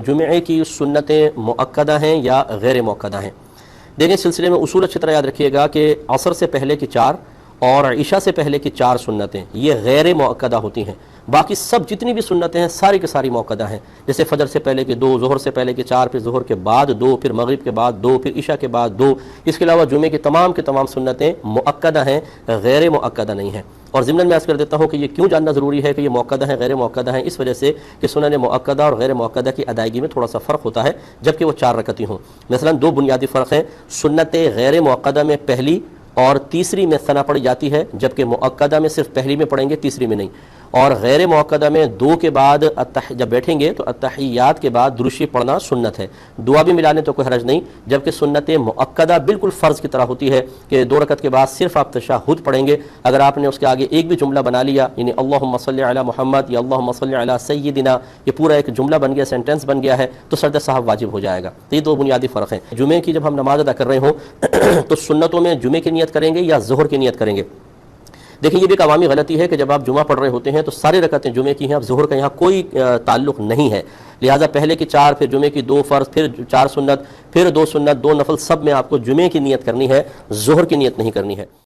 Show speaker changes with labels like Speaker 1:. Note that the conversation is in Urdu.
Speaker 1: جمعے کی سنتیں مؤکدہ ہیں یا غیر مؤکدہ ہیں۔ دیکھیں سلسلے میں اصول اچھی طرح یاد رکھیے گا کہ عصر سے پہلے کی 4 اور عشاء سے پہلے کی 4 سنتیں یہ غیر مؤکدہ ہوتی ہیں، باقی سب جتنی بھی سنتیں ہیں ساری کی ساری مؤکدہ ہیں، جیسے فجر سے پہلے کی 2، ظہر سے پہلے کی 4، پھر ظہر کے بعد 2، پھر مغرب کے بعد 2، پھر عشاء کے بعد 2۔ اس کے علاوہ جمعے کی تمام سنتیں مؤکدہ ہیں، غیر مؤکدہ نہیں ہیں۔ اور ضمن میں عرض کر دیتا ہوں کہ یہ کیوں جاننا ضروری ہے کہ یہ مؤکدہ ہیں غیر مؤکدہ ہیں، اس وجہ سے کہ سنن مؤکدہ اور غیر مؤکدہ کی ادائیگی میں تھوڑا سا فرق ہوتا ہے جبکہ وہ 4 رکعتی ہوں۔ مثلا 2 بنیادی فرق ہیں، سنت غیر مؤکدہ میں پہلی اور تیسری میں ثنا پڑھی جاتی ہے، جبکہ مؤکدہ میں صرف پہلی میں پڑھیں گے، تیسری میں نہیں۔ اور غیر مؤکدہ میں 2 کے بعد جب بیٹھیں گے تو التحیات کے بعد درود شریف پڑھنا سنت ہے، دعا بھی ملانے تو کوئی حرج نہیں، جبکہ سنت مؤکدہ بالکل فرض کی طرح ہوتی ہے کہ 2 رکعت کے بعد صرف آپ تشہد پڑھیں گے، اگر آپ نے اس کے آگے ایک بھی جملہ بنا لیا، یعنی اللہم صلی علی محمد یا اللہم صلی علی سیدنا، یہ پورا ایک جملہ بن گیا، سینٹنس بن گیا ہے، تو سجدہ صاحب واجب ہو جائے گا۔ تو یہ 2 بنیادی فرق ہیں۔ جمعے کی جب ہم نماز ادا کر رہے ہوں تو سنتوں میں جمعے کی نیت کریں گے یا ظہر کی نیت کریں گے؟ دیکھیں یہ بھی ایک عوامی غلطی ہے کہ جب آپ جمعہ پڑھ رہے ہوتے ہیں تو ساری رکعتیں جمعے کی ہیں، اب ظہر کا یہاں کوئی تعلق نہیں ہے، لہٰذا پہلے کی 4، پھر جمعے کی 2 فرض، پھر 4 سنت، پھر 2 سنت، 2 نفل، سب میں آپ کو جمعے کی نیت کرنی ہے، ظہر کی نیت نہیں کرنی ہے۔